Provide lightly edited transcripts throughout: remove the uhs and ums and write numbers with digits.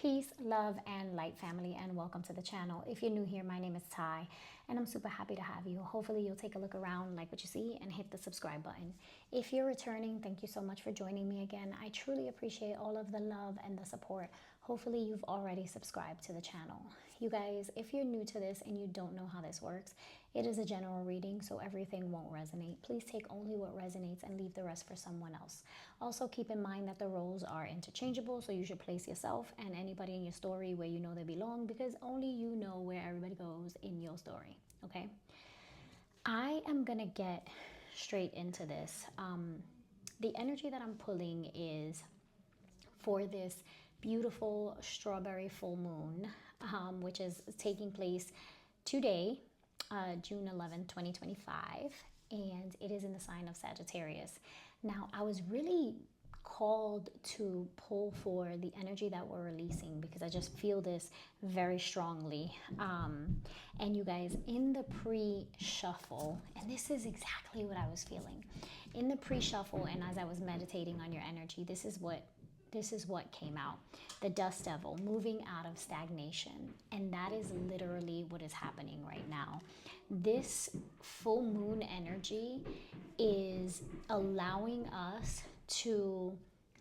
Peace, love, and light, family, and welcome to the channel. If you're new here, my name is Ty, and I'm super happy to have you. Hopefully you'll take a look around, like what you see, and hit the subscribe button. If you're returning, thank you so much for joining me again. I truly appreciate all of the love and the support. Hopefully you've already subscribed to the channel. You guys, if you're new to this and you don't know how this works, it is a general reading, so everything won't resonate. Please take only what resonates and leave the rest for someone else. Also, keep in mind that the roles are interchangeable, so you should place yourself and anybody in your story where you know they belong, because only you know where everybody goes in your story, okay? I am gonna get straight into this. The energy that I'm pulling is for this beautiful strawberry full moon, which is taking place today, June 11th, 2025, and it is in the sign of Sagittarius. Now, I was really called to pull for the energy that we're releasing because I just feel this very strongly. And you guys, in the pre-shuffle, and this is exactly what I was feeling. In the pre-shuffle and as I was meditating on your energy, this is what came out. The dust devil, moving out of stagnation. And that is literally what is happening right now. This full moon energy is allowing us to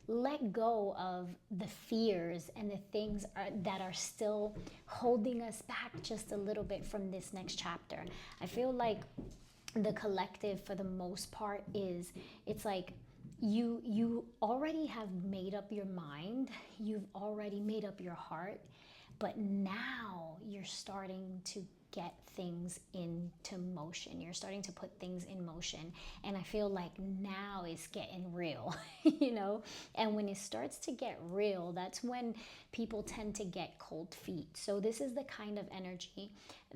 let go of the fears and the things that are still holding us back just a little bit from this next chapter. I feel like the collective, for the most part, it's like you already have made up your mind, you've already made up your heart, but now you're starting to get things into motion. You're starting to put things in motion. And I feel like now it's getting real, you know? And when it starts to get real, that's when people tend to get cold feet. So this is the kind of energy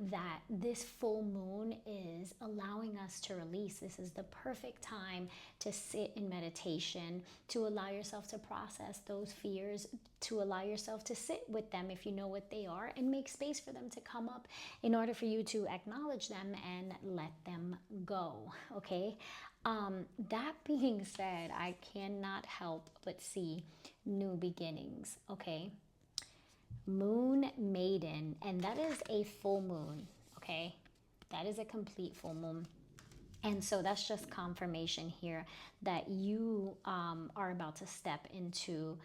that this full moon is allowing us to release. This is the perfect time to sit in meditation, to allow yourself to process those fears, to allow yourself to sit with them if you know what they are, and make space for them to come up in order for you to acknowledge them and let them go, okay? That being said, I cannot help but see new beginnings, okay? Moon maiden, and that is a full moon, okay? That is a complete full moon. And so that's just confirmation here that you are about to step into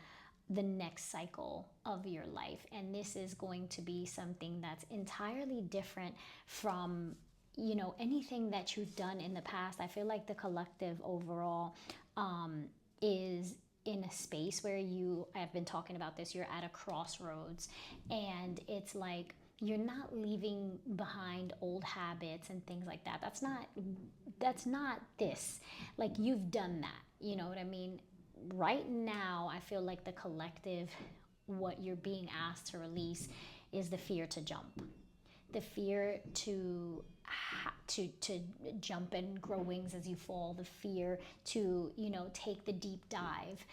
the next cycle of your life. And this is going to be something that's entirely different from, you know, anything that you've done in the past. I feel like the collective overall is in a space where I've been talking about this, you're at a crossroads, and it's like you're not leaving behind old habits and things like that. That's not this. Like, you've done that, you know what I mean? Right now, I feel like the collective, what you're being asked to release is the fear to jump. The fear to jump and grow wings as you fall, the fear to, you know, take the deep dive,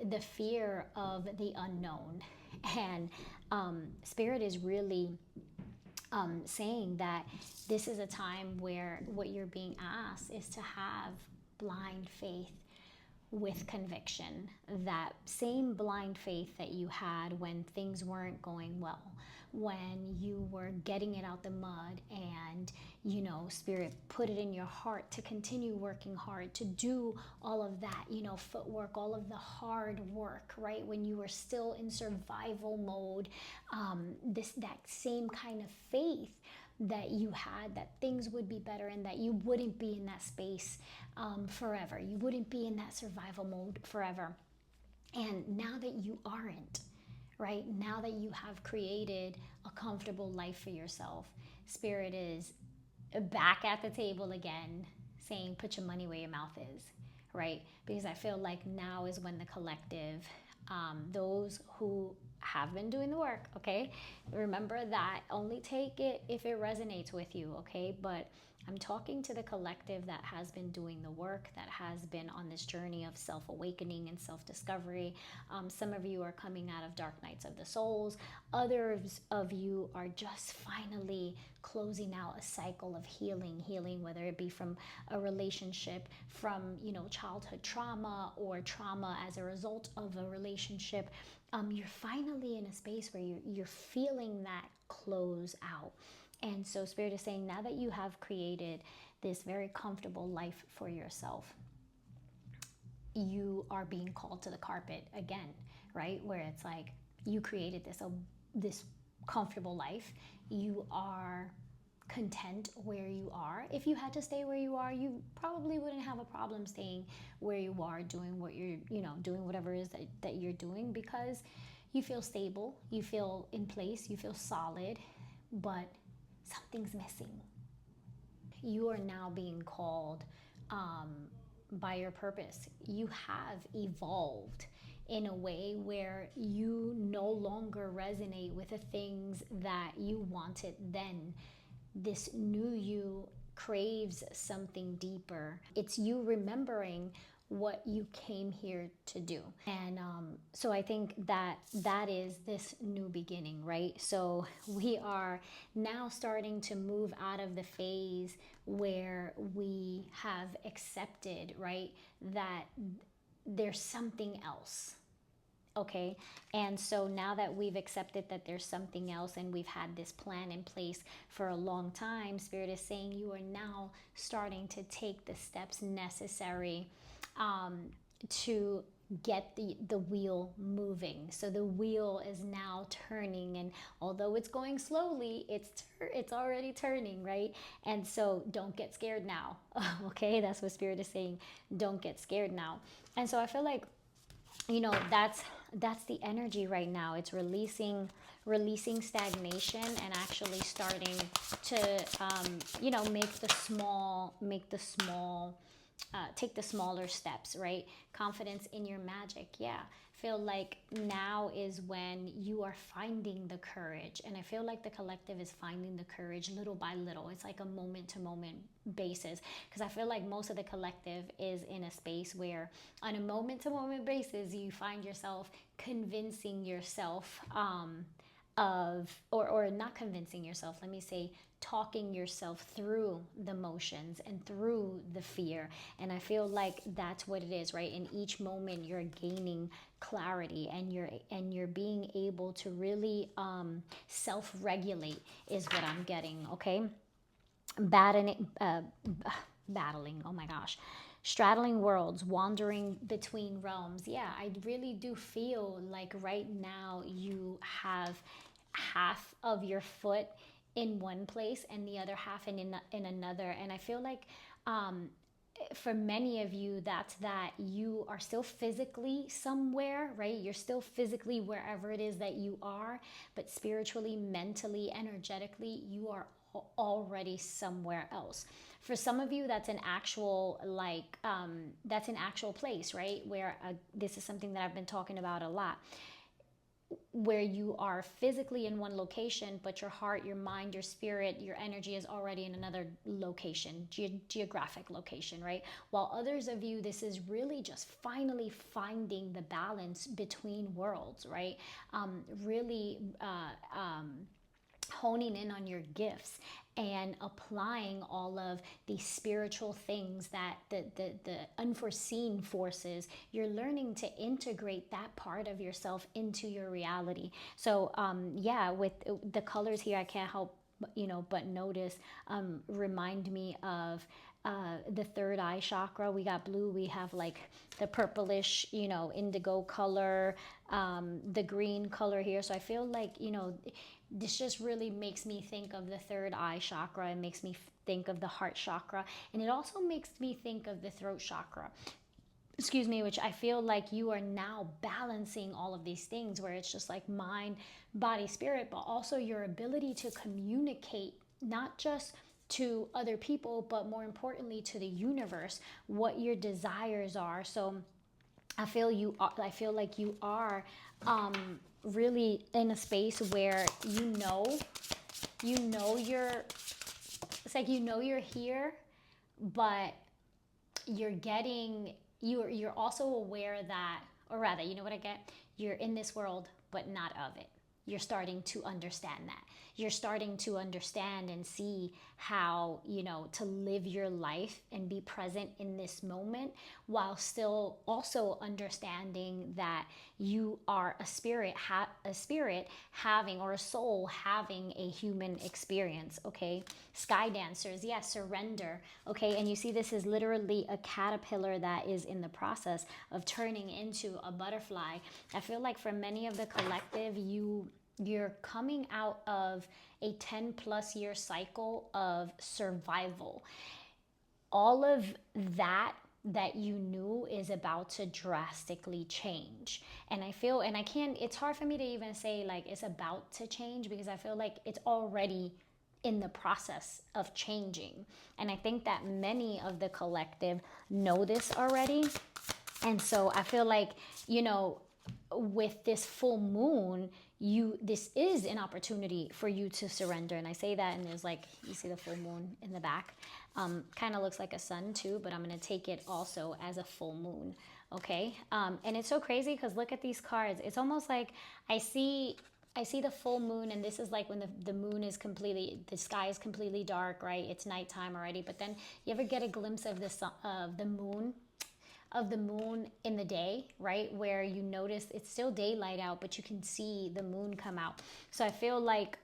the fear of the unknown. And Spirit is really saying that this is a time where what you're being asked is to have blind faith with conviction. That same blind faith that you had when things weren't going well, when you were getting it out the mud, and, you know, Spirit put it in your heart to continue working hard, to do all of that, you know, footwork, all of the hard work, right? When you were still in survival mode, that same kind of faith that you had, that things would be better and that you wouldn't be in that space forever. You wouldn't be in that survival mode forever. And now that you aren't, right? Now that you have created a comfortable life for yourself, Spirit is back at the table again, saying, put your money where your mouth is, right? Because I feel like now is when the collective, those who have been doing the work, okay? Remember that only take it if it resonates with you, okay? But I'm talking to the collective that has been doing the work, that has been on this journey of self-awakening and self-discovery. Some of you are coming out of dark nights of the souls. Others of you are just finally closing out a cycle of healing, whether it be from a relationship, from, you know, childhood trauma, or trauma as a result of a relationship. You're finally in a space where you're feeling that close out. And so Spirit is saying, now that you have created this very comfortable life for yourself, you are being called to the carpet again, right? Where it's like, you created this comfortable life. You are content where you are. If you had to stay where you are, you probably wouldn't have a problem staying where you are, doing what you're, you know, doing whatever it is that you're doing, because you feel stable, you feel in place, you feel solid, but something's missing. You are now being called by your purpose. You have evolved in a way where you no longer resonate with the things that you wanted then. This new you craves something deeper. It's you remembering what you came here to do. And so I think that is this new beginning, right? So we are now starting to move out of the phase where we have accepted, right, that there's something else. Okay, and so now that we've accepted that there's something else, and we've had this plan in place for a long time, Spirit is saying you are now starting to take the steps necessary to get the wheel moving. So the wheel is now turning, and although it's going slowly, it's already turning, right? And so don't get scared now. Okay, that's what Spirit is saying. Don't get scared now. And so I feel like, you know, that's the energy right now. It's releasing stagnation and actually starting to you know, take the smaller steps, right? Confidence in your magic. Yeah, feel like now is when you are finding the courage, and I feel like the collective is finding the courage little by little. It's like a moment to moment basis, because I feel like most of the collective is in a space where on a moment to moment basis you find yourself convincing yourself or not convincing yourself, let me say, talking yourself through the motions and through the fear. And I feel like that's what it is, right? In each moment you're gaining clarity, and you're being able to really self-regulate is what I'm getting. Okay, battling, oh my gosh, straddling worlds, wandering between realms. Yeah, I really do feel like right now you have half of your foot in one place and the other half in another. And I feel like for many of you, that you are still physically somewhere, right? You're still physically wherever it is that you are, but spiritually, mentally, energetically, you are already somewhere else. For some of you, that's an actual place, right? Where this is something that I've been talking about a lot, where you are physically in one location, but your heart, your mind, your spirit, your energy is already in another location, geographic location, right? While others of you, this is really just finally finding the balance between worlds, right? Really honing in on your gifts and applying all of these spiritual things, that the unforeseen forces, you're learning to integrate that part of yourself into your reality. So yeah, with the colors here, I can't help but notice, remind me of the third eye chakra. We got blue, we have like the purplish, indigo color, the green color here. So I feel like, this just really makes me think of the third eye chakra. It makes me think of the heart chakra. And it also makes me think of the throat chakra. Excuse me, which I feel like you are now balancing all of these things, where it's just like mind, body, spirit, but also your ability to communicate, not just to other people, but more importantly to the universe, what your desires are. So I feel like you are really in a space where you know your it's like, you know, you're here, but you're also aware that, or rather, you know what I get? You're in this world, but not of it. You're starting to understand that. You're starting to understand and see how, you know, to live your life and be present in this moment, while still also understanding that you are a spirit, a spirit having, or a soul having a human experience. Okay, sky dancers, yes, surrender. Okay, and you see, this is literally a caterpillar that is in the process of turning into a butterfly. I feel like for many of the collective, you're coming out of a 10 plus year cycle of survival. All of that you knew is about to drastically change. And I feel, and I can't, it's hard for me to even say like it's about to change, because I feel like it's already in the process of changing. And I think that many of the collective know this already. And so I feel like, you know, with this full moon, this is an opportunity for you to surrender. And I say that, and there's like, you see the full moon in the back, kind of looks like a sun too, but I'm going to take it also as a full moon. Okay, and it's so crazy because look at these cards. It's almost like I see the full moon, and this is like when the moon is completely, the sky is completely dark, right? It's nighttime already. But then you ever get a glimpse of the sun, of the moon in the day, right? Where you notice it's still daylight out, but you can see the moon come out. So I feel like,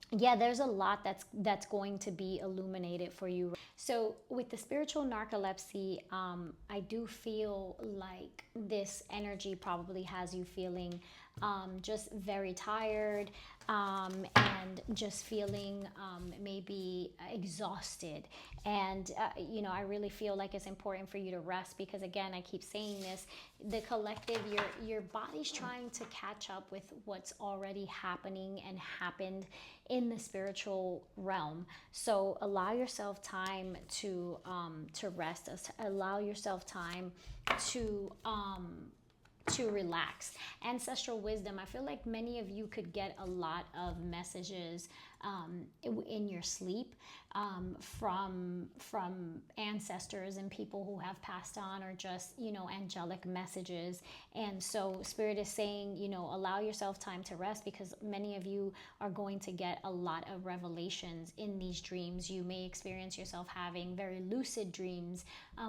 yeah, there's a lot that's going to be illuminated for you. So with the spiritual narcolepsy, I do feel like this energy probably has you feeling just very tired, and just feeling maybe exhausted. And, you know, I really feel like it's important for you to rest, because again, I keep saying this, the collective, your body's trying to catch up with what's already happening and happened in the spiritual realm. So allow yourself time to rest, allow yourself time to relax. Ancestral wisdom, I feel like many of you could get a lot of messages in your sleep, from ancestors and people who have passed on, or just, you know, angelic messages. And so Spirit is saying, you know, allow yourself time to rest, because many of you are going to get a lot of revelations in these dreams. You may experience yourself having very lucid dreams,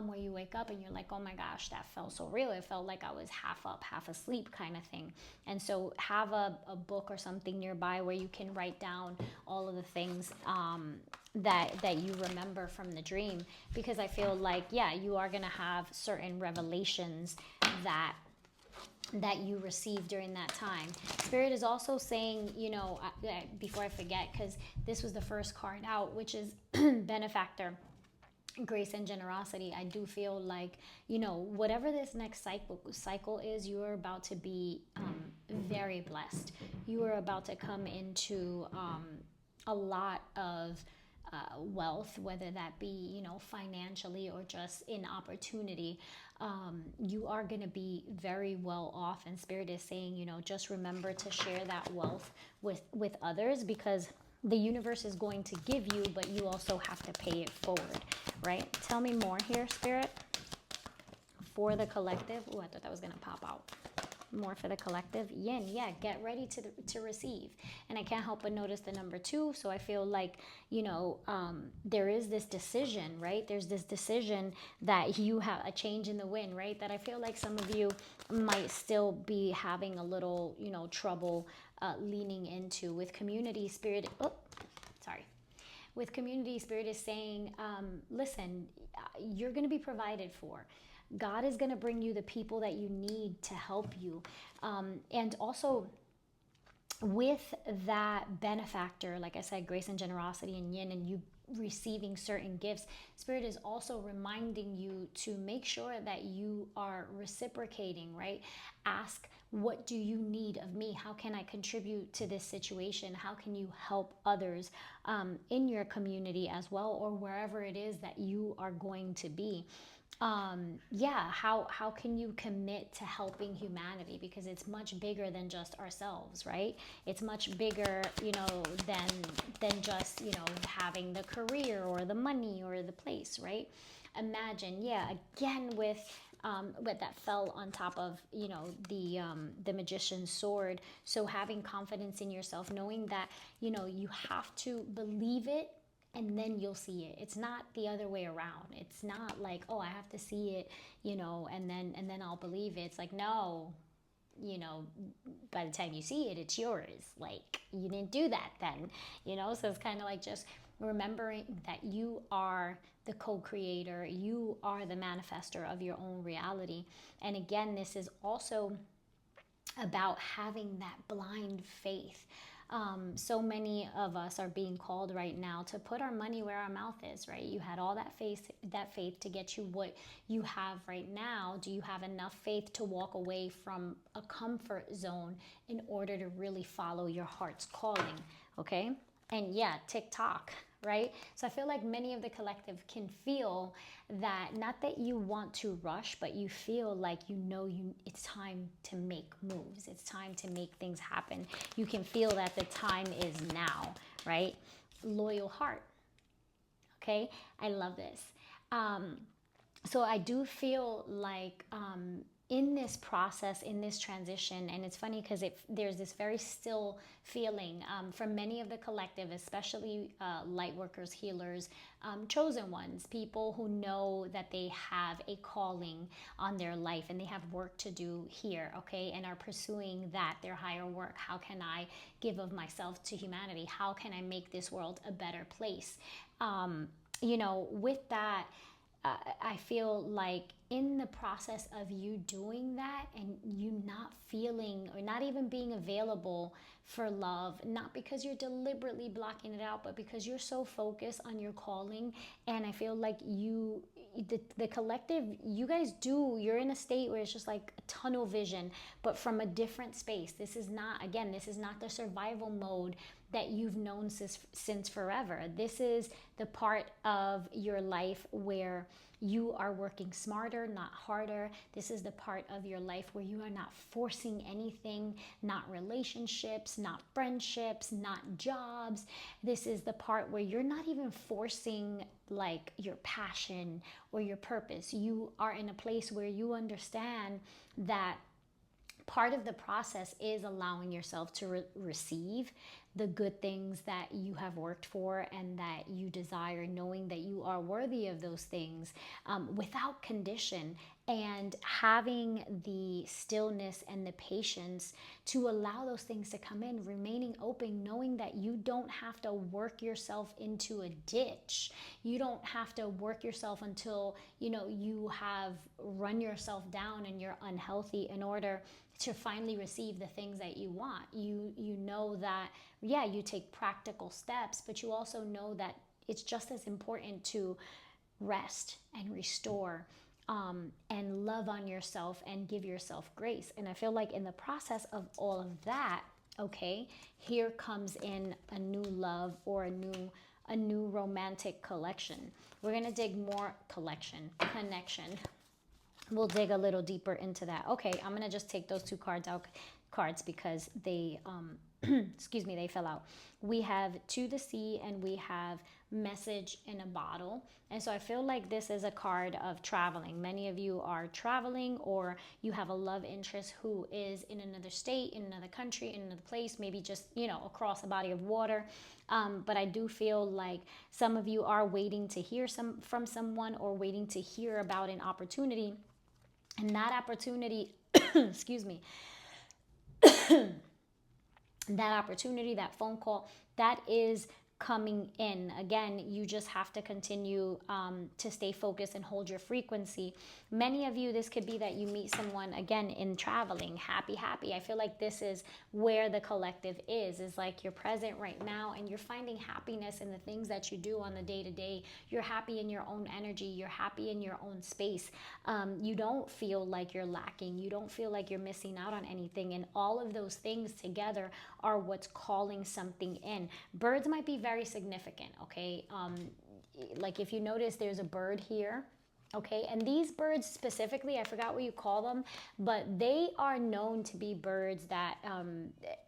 where you wake up and you're like, oh my gosh, that felt so real. It felt like I was half up, half asleep kind of thing. And so have a book or something nearby where you can write down all of the things that you remember from the dream, because I feel like, yeah, you are going to have certain revelations that you receive during that time. Spirit is also saying, you know, before I forget, because this was the first card out, which is benefactor, grace and generosity. I do feel like, you know, whatever this next cycle is, you are about to be very blessed. You are about to come into a lot of wealth, whether that be, you know, financially or just in opportunity. You are going to be very well off, and Spirit is saying, you know, just remember to share that wealth with others, because the universe is going to give you, but you also have to pay it forward, right? Tell me more here, Spirit, for the collective. Oh, I thought that was going to pop out. More for the collective. Yin, yeah, get ready to receive. And I can't help but notice the number 2. So I feel like, you know, there is this decision, right? There's this decision that you have a change in the wind, right? That I feel like some of you might still be having a little, you know, trouble leaning into. With community, Spirit, with community, Spirit is saying, listen, you're going to be provided for. God is going to bring you the people that you need to help you. And also with that benefactor, like I said, grace and generosity and yin, and you receiving certain gifts, Spirit is also reminding you to make sure that you are reciprocating, right? Ask, what do you need of me? How can I contribute to this situation? How can you help others in your community as well, or wherever it is that you are going to be? yeah, how can you commit to helping humanity, because it's much bigger than just ourselves, right? It's much bigger, than just, having the career or the money or the place, right? Imagine, yeah, again with that fell on top of, the magician's sword. So having confidence in yourself, knowing that, you have to believe it, and then you'll see it. It's not the other way around. It's not like, oh, I have to see it, and then I'll believe it. It's like, no, by the time you see it, it's yours. Like, you didn't do that then, So it's kind of like just remembering that you are the co-creator, you are the manifester of your own reality. And again, this is also about having that blind faith. So many of us are being called right now to put our money where our mouth is, right? You had all that faith to get you what you have right now. Do you have enough faith to walk away from a comfort zone in order to really follow your heart's calling? Okay. And yeah, TikTok, right? So I feel like many of the collective can feel that, not that you want to rush, but you feel like, it's time to make moves. It's time to make things happen. You can feel that the time is now, right? Loyal heart. Okay. I love this. So I do feel like, in this process, in this transition, and it's funny because there's this very still feeling, for many of the collective, especially light workers, healers, chosen ones, people who know that they have a calling on their life and they have work to do here, okay, and are pursuing their higher work. How can I give of myself to humanity? How can I make this world a better place? With that, I feel like in the process of you doing that, and you not feeling or not even being available for love, not because you're deliberately blocking it out, but because you're so focused on your calling. And I feel like the collective, you guys you're in a state where it's just like a tunnel vision, but from a different space. This is not the survival mode that you've known since forever. This is the part of your life where you are working smarter, not harder. This is the part of your life where you are not forcing anything, not relationships, not friendships, not jobs. This is the part where you're not even forcing like your passion or your purpose. You are in a place where you understand that part of the process is allowing yourself to receive the good things that you have worked for and that you desire, knowing that you are worthy of those things, without condition, and having the stillness and the patience to allow those things to come in, remaining open, knowing that you don't have to work yourself into a ditch. You don't have to work yourself until you have run yourself down and you're unhealthy in order to finally receive the things that you want. You know that, yeah, you take practical steps, but you also know that it's just as important to rest and restore, and love on yourself and give yourself grace. And I feel like in the process of all of that, okay, here comes in a new love or a new romantic collection. We're gonna dig more connection. We'll dig a little deeper into that. Okay, I'm gonna just take those two cards because they excuse me, they fell out. We have To the Sea and we have Message in a Bottle. And so I feel like this is a card of traveling. Many of you are traveling, or you have a love interest who is in another state, in another country, in another place, maybe just, across a body of water. But I do feel like some of you are waiting to hear from someone, or waiting to hear about an opportunity. And that opportunity, excuse me, that opportunity, that phone call, that is coming in. Again, you just have to continue to stay focused and hold your frequency. Many of you, this could be that you meet someone, again, in traveling, happy. I feel like this is where the collective is like you're present right now and you're finding happiness in the things that you do on the day-to-day. You're happy in your own energy. You're happy in your own space. You don't feel like you're lacking. You don't feel like you're missing out on anything. And all of those things together are what's calling something in. Birds might be very significant, okay? Like if you notice, there's a bird here. Okay, and these birds specifically, I forgot what you call them, but they are known to be birds that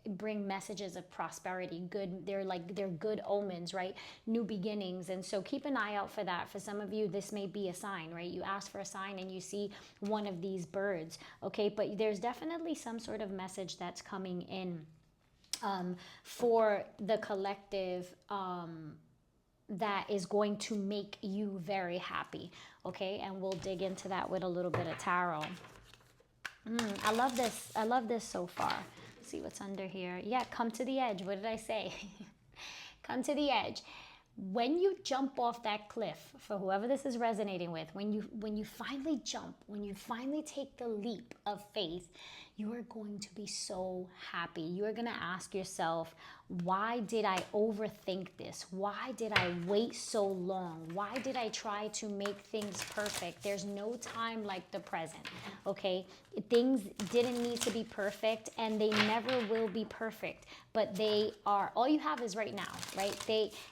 bring messages of prosperity. Good, they're good omens, right? New beginnings, and so keep an eye out for that. For some of you, this may be a sign, right? You ask for a sign and you see one of these birds. Okay, but there's definitely some sort of message that's coming in for the collective. That is going to make you very happy. Okay, and we'll dig into that with a little bit of tarot. I love this. I love this so far. Let's see what's under here. Yeah, come to the edge. What did I say? Come to the edge. When you jump off that cliff, for whoever this is resonating with, when you finally jump, when you finally take the leap of faith, you are going to be so happy. You are going to ask yourself, why did I overthink this? Why did I wait so long? Why did I try to make things perfect? There's no time like the present, okay? Things didn't need to be perfect, and they never will be perfect, but they are. All you have is right now, right?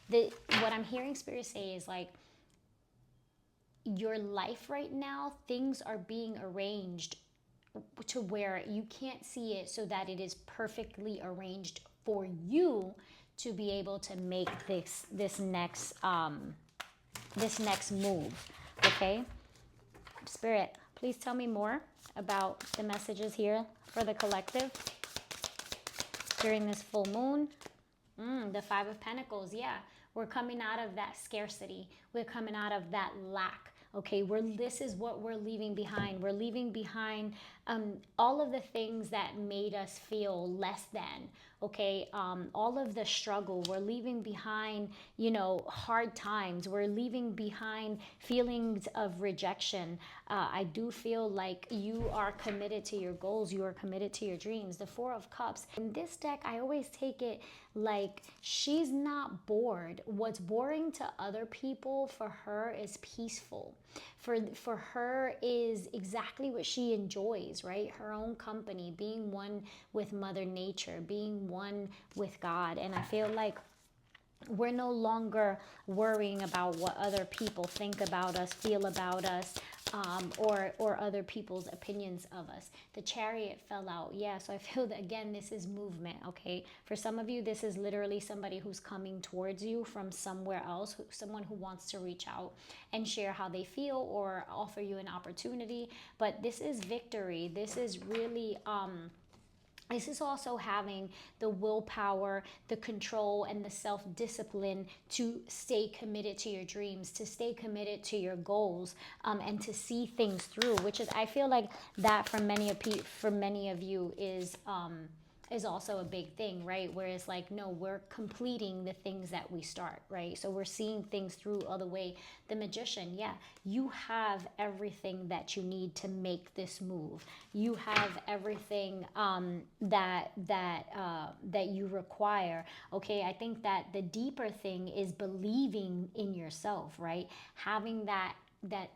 What I'm hearing Spirit say is like, your life right now, things are being arranged to where you can't see it, so that it is perfectly arranged for you to be able to make this next move. Okay, Spirit, please tell me more about the messages here for the collective during this full moon. The Five of Pentacles. Yeah, we're coming out of that scarcity. We're coming out of that lack. Okay, this is what we're leaving behind. We're leaving behind all of the things that made us feel less than. Okay, all of the struggle. We're leaving behind, hard times. We're leaving behind feelings of rejection. I do feel like you are committed to your goals. You are committed to your dreams. The Four of Cups. In this deck, I always take it like she's not bored. What's boring to other people, for her is peaceful. For her is exactly what she enjoys, right? Her own company, being one with Mother Nature, being one with God. And I feel like we're no longer worrying about what other people think about us, feel about us, or other people's opinions of us. The Chariot fell out. Yeah, so I feel that, again, this is movement, okay? For some of you, this is literally somebody who's coming towards you from somewhere else, someone who wants to reach out and share how they feel or offer you an opportunity. But this is victory. This is really... This is also having the willpower, the control, and the self-discipline to stay committed to your dreams, to stay committed to your goals, and to see things through. Which is, I feel like that for many of you is also a big thing, right? Where it's like, no, we're completing the things that we start, right? So we're seeing things through all the way. The Magician, yeah, you have everything that you need to make this move. You have everything that you require. Okay, I think that the deeper thing is believing in yourself, right? Having that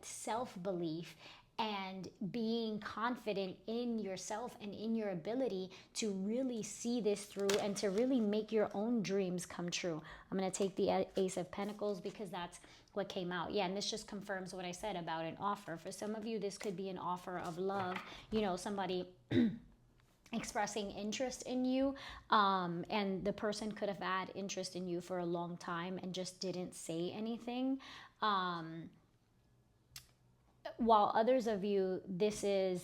self-belief and being confident in yourself and in your ability to really see this through and to really make your own dreams come true. I'm going to take the Ace of Pentacles because that's what came out. Yeah, and this just confirms what I said about an offer. For some of you, this could be an offer of love, somebody expressing interest in you, and the person could have had interest in you for a long time and just didn't say anything. While others of you, this is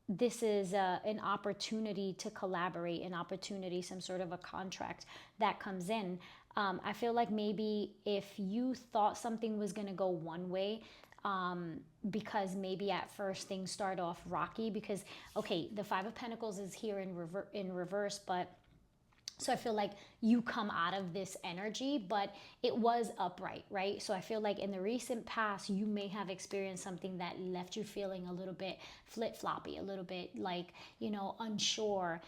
an opportunity to collaborate, an opportunity, some sort of a contract that comes in. I feel like maybe if you thought something was going to go one way, because maybe at first things start off rocky, because, okay, the Five of Pentacles is here in reverse, but so I feel like you come out of this energy, but it was upright, right? So I feel like in the recent past, you may have experienced something that left you feeling a little bit flip-floppy, a little bit like, unsure,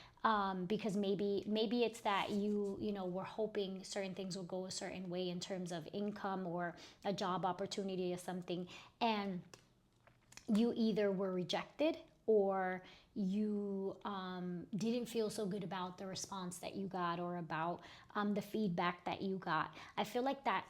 because maybe it's that you were hoping certain things would go a certain way in terms of income or a job opportunity or something, and you either were rejected or you didn't feel so good about the response that you got or about the feedback that you got. I feel like that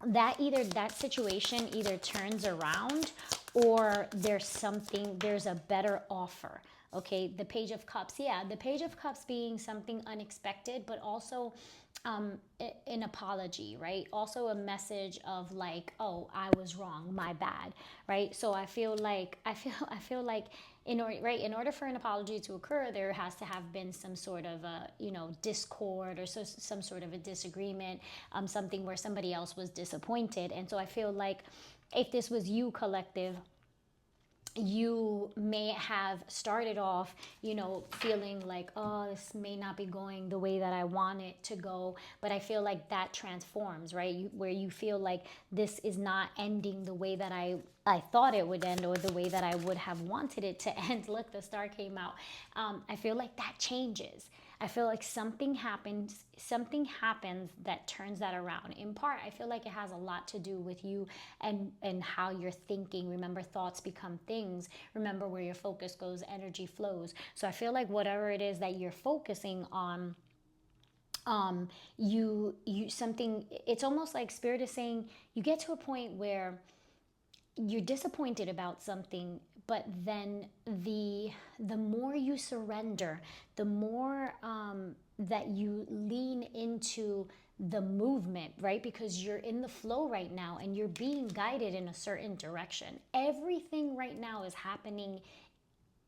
that either that situation either turns around, or there's a better offer. Okay, the Page of Cups, yeah, the Page of Cups being something unexpected, but also an apology, right? Also a message of like, oh, I was wrong, my bad, right? So I feel like in order for an apology to occur, there has to have been some sort of a, discord, or some sort of a disagreement, something where somebody else was disappointed. And so I feel like if this was you, collective, you may have started off, feeling like, oh, this may not be going the way that I want it to go. But I feel like that transforms, right? Where you feel like this is not ending the way that I thought it would end, or the way that I would have wanted it to end. Look, the star came out. I feel like that changes. I feel like something happens that turns that around. In part, I feel like it has a lot to do with you and how you're thinking. Remember, thoughts become things. Remember, where your focus goes, energy flows. So I feel like whatever it is that you're focusing on, you something, it's almost like Spirit is saying you get to a point where you're disappointed about something, but then the more you surrender, the more that you lean into the movement, right? Because you're in the flow right now, and you're being guided in a certain direction. Everything right now is happening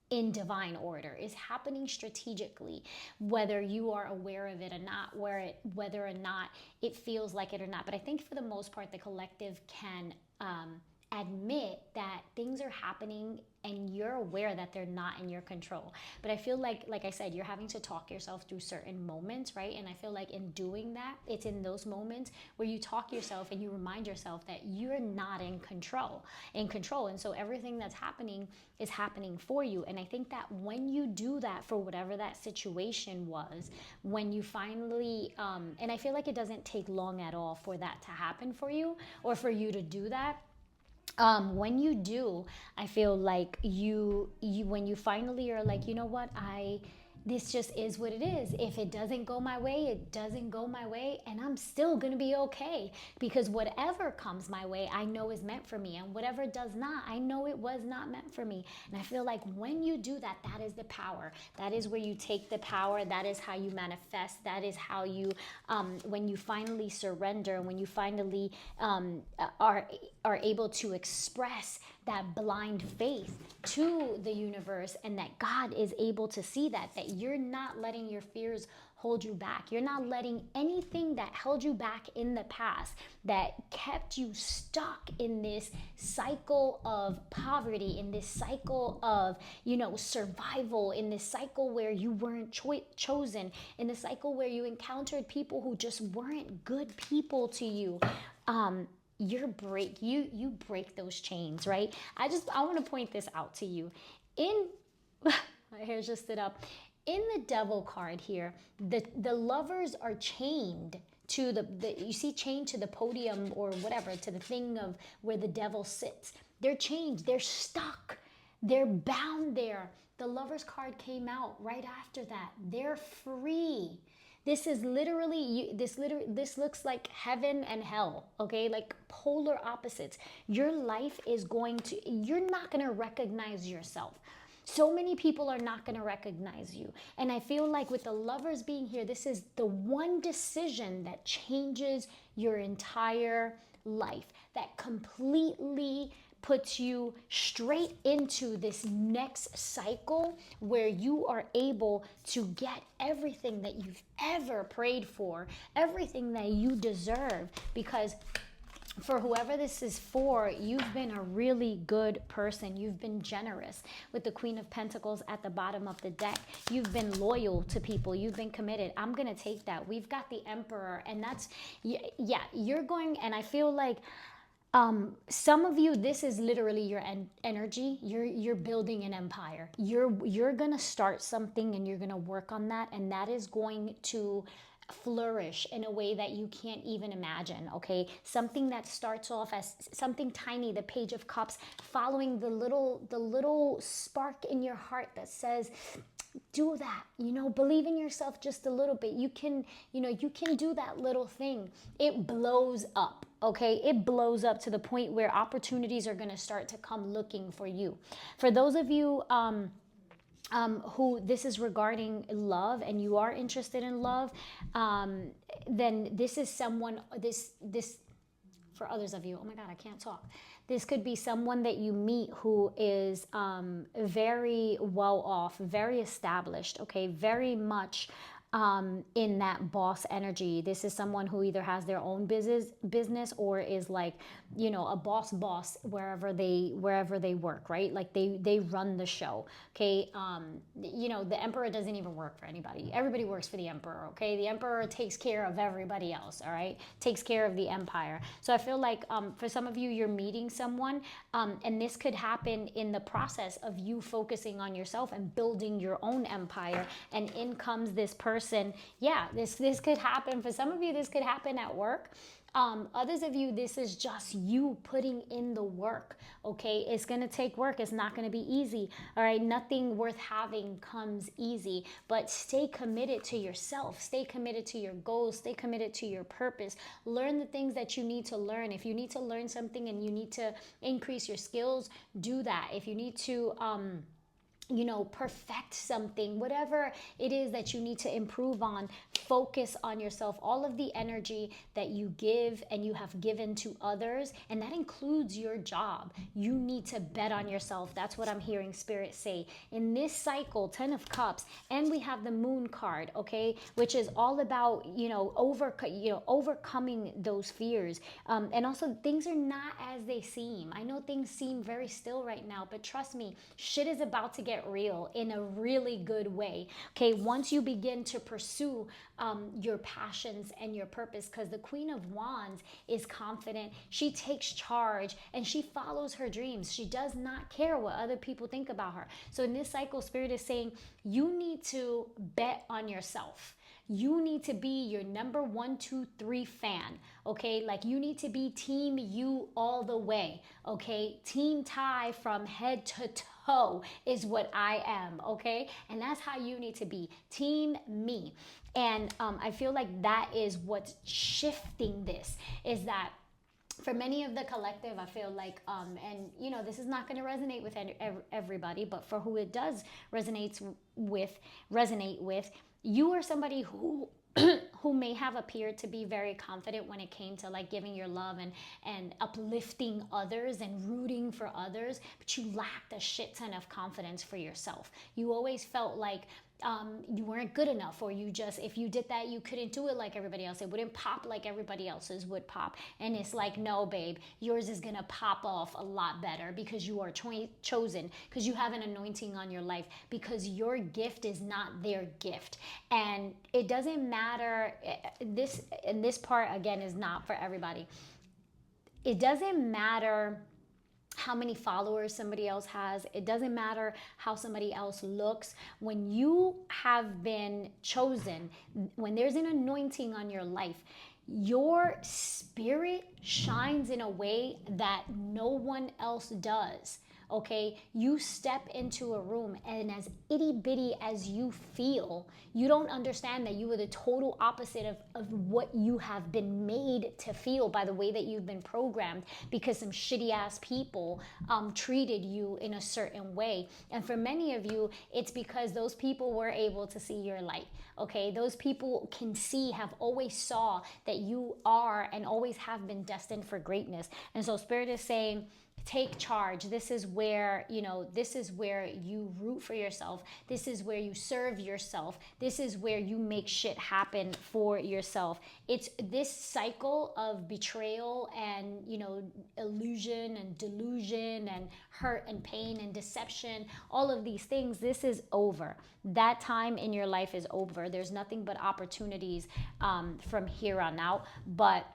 in divine order, is happening strategically, whether you are aware of it or not, whether or not it feels like it or not. But I think for the most part, the collective can admit that things are happening, and you're aware that they're not in your control. But I feel like I said, you're having to talk yourself through certain moments, right? And I feel like in doing that, it's in those moments where you talk yourself and you remind yourself that you're not in control. And so everything that's happening is happening for you. And I think that when you do that for whatever that situation was, when you finally and I feel like it doesn't take long at all for that to happen for you, or for you to do that. When you do, I feel like you when you finally are like, you know what, this just is what it is. If it doesn't go my way, it doesn't go my way, and I'm still gonna be okay, because whatever comes my way, I know is meant for me, and whatever does not, I know it was not meant for me. And I feel like when you do that, that is the power. That is where you take the power. That is how you manifest. That is how you, when you finally surrender, when you finally are able to express that blind faith to the universe, and that God is able to see that you're not letting your fears hold you back. You're not letting anything that held you back in the past, that kept you stuck in this cycle of poverty, in this cycle of, survival, in this cycle where you weren't chosen, in the cycle where you encountered people who just weren't good people to you. You break those chains, right? I want to point this out to you. My hair just stood up. In the Devil card here, the lovers are chained to you see, chained to the podium, or whatever, to the thing of where the devil sits. They're chained, they're stuck, they're bound there. The Lovers card came out right after that. They're free. This is literally, this looks like heaven and hell, okay? Like polar opposites. Your life is you're not going to recognize yourself. So many people are not going to recognize you. And I feel like with the Lovers being here, this is the one decision that changes your entire life, that completely puts you straight into this next cycle where you are able to get everything that you've ever prayed for, everything that you deserve. Because for whoever this is for, you've been a really good person. You've been generous. With the Queen of Pentacles at the bottom of the deck, you've been loyal to people. You've been committed. I'm going to take that. We've got the Emperor, and that's, yeah, you're going, and I feel like some of you, this is literally your energy. You're building an empire. You're gonna start something, and you're gonna work on that, and that is going to flourish in a way that you can't even imagine. Okay, something that starts off as something tiny, the Page of Cups, following the little spark in your heart that says, do that, believe in yourself just a little bit. You can do that little thing. It blows up. okay, it blows up to the point where opportunities are going to start to come looking for you. For those of you who this is regarding love and you are interested in love, then this is someone, this for others of you, oh my God, I can't talk. This could be someone that you meet who is very well off, very established, okay, very much in that boss energy. This is someone who either has their own business or is like, you know, a boss wherever they work, right? Like they run the show. Okay. You know, the emperor doesn't even work for anybody. Everybody works for the emperor. Okay. The emperor takes care of everybody else. All right. Takes care of the empire. So I feel like for some of you, you're meeting someone, and this could happen in the process of you focusing on yourself and building your own empire, and in comes this person. Yeah, this could happen for some of you. This could happen at work. Others of you, this is just you putting in the work. Okay, it's gonna take work. It's not gonna be easy. All right, nothing worth having comes easy, but stay committed to yourself. Stay committed to your goals. Stay committed to your purpose. Learn the things that you need to learn. If you need to learn something and you need to increase your skills, do that. If you need to you know, perfect something, whatever it is that you need to improve on, focus on yourself. All of the energy that you give and you have given to others, and that includes your job, you need to bet on yourself. That's what I'm hearing Spirit say. In this cycle, 10 of Cups, and we have the Moon card, okay, which is all about, you know, overcoming those fears. And also, things are not as they seem. I know things seem very still right now, but trust me, shit is about to get real in a really good way. Okay, once you begin to pursue your passions and your purpose, because the Queen of Wands is confident, she takes charge, and she follows her dreams. She does not care what other people think about her. So in this cycle, Spirit is saying you need to bet on yourself. You need to be your number 1, 2, 3 fan, okay? Like, you need to be team you all the way, okay? Team Ty from head to toe is what I am, okay? And that's how you need to be, team me. And I feel like that is what's shifting this, is that for many of the collective, I feel like, and you know, this is not going to resonate with everybody, but for who it does resonate with, you are somebody who who may have appeared to be very confident when it came to like giving your love and uplifting others and rooting for others, but you lacked a shit ton of confidence for yourself. You always felt like you weren't good enough, or you just, if you did that, you couldn't do it like everybody else. It wouldn't pop like everybody else's would pop. And it's like, no, babe, yours is gonna pop off a lot better because you are chosen, because you have an anointing on your life, because your gift is not their gift. And it doesn't matter, this part again is not for everybody. It doesn't matter how many followers somebody else has. It doesn't matter how somebody else looks. When you have been chosen, when there's an anointing on your life, your spirit shines in a way that no one else does. Okay, you step into a room, and as itty bitty as you feel, you don't understand that you are the total opposite of what you have been made to feel by the way that you've been programmed, because some shitty ass people treated you in a certain way. And for many of you, it's because those people were able to see your light. Okay, those people can see, have always saw that you are and always have been destined for greatness. And so Spirit is saying, take charge. This is where, you know, this is where you root for yourself. This is where you serve yourself. This is where you make shit happen for yourself. It's this cycle of betrayal and, you know, illusion and delusion and hurt and pain and deception, all of these things, this is over. That time in your life is over. There's nothing but opportunities from here on out, but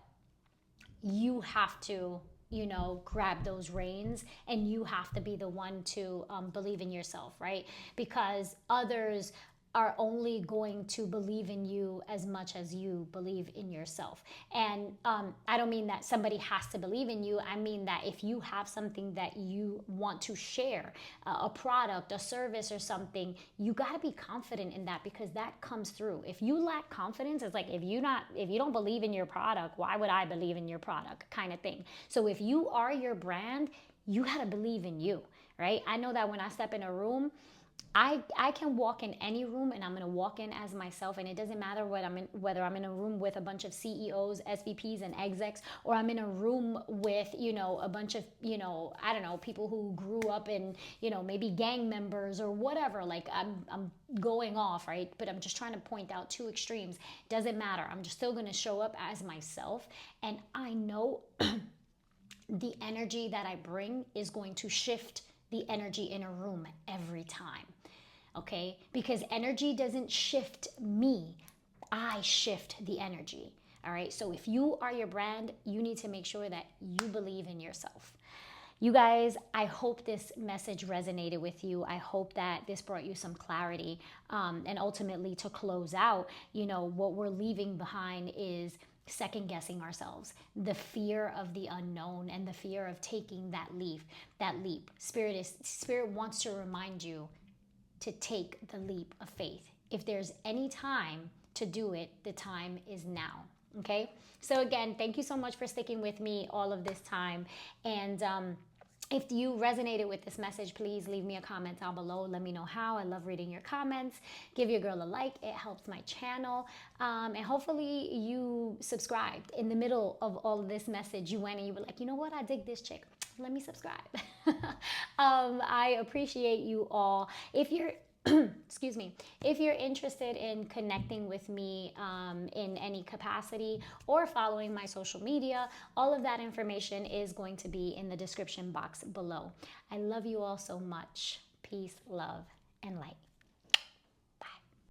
you have to, you know, grab those reins, and you have to be the one to believe in yourself, right? Because others are only going to believe in you as much as you believe in yourself. And I don't mean that somebody has to believe in you. I mean that if you have something that you want to share, a product, a service, or something, you got to be confident in that, because that comes through. If you lack confidence, it's like, if you don't believe in your product, why would I believe in your product, kind of thing. So if you are your brand, you got to believe in you, right? I know that when I step in a room, I can walk in any room and I'm going to walk in as myself, and it doesn't matter whether I'm in a room with a bunch of CEOs, SVPs, and execs, or I'm in a room with, a bunch of, I don't know, people who grew up in, maybe gang members or whatever. Like, I'm going off, right? But I'm just trying to point out two extremes. Doesn't matter. I'm just still going to show up as myself, and I know the energy that I bring is going to shift the energy in a room every time. Okay? Because energy doesn't shift me, I shift the energy. All right? So if you are your brand, you need to make sure that you believe in yourself. You guys, I hope this message resonated with you. I hope that this brought you some clarity. And ultimately, to close out, what we're leaving behind is second guessing ourselves, the fear of the unknown, and the fear of taking that leap. Spirit wants to remind you to take the leap of faith. If there's any time to do it, the time is now. Okay? So again, thank you so much for sticking with me all of this time. And if you resonated with this message, please leave me a comment down below. Let me know how. I love reading your comments. Give your girl a like. It helps my channel. And hopefully you subscribed. In the middle of all of this message, you went and you were like, you know what? I dig this chick. Let me subscribe. I appreciate you all. If you're excuse me, if you're interested in connecting with me in any capacity, or following my social media, all of that information is going to be in the description box below. I love you all so much. Peace, love, and light.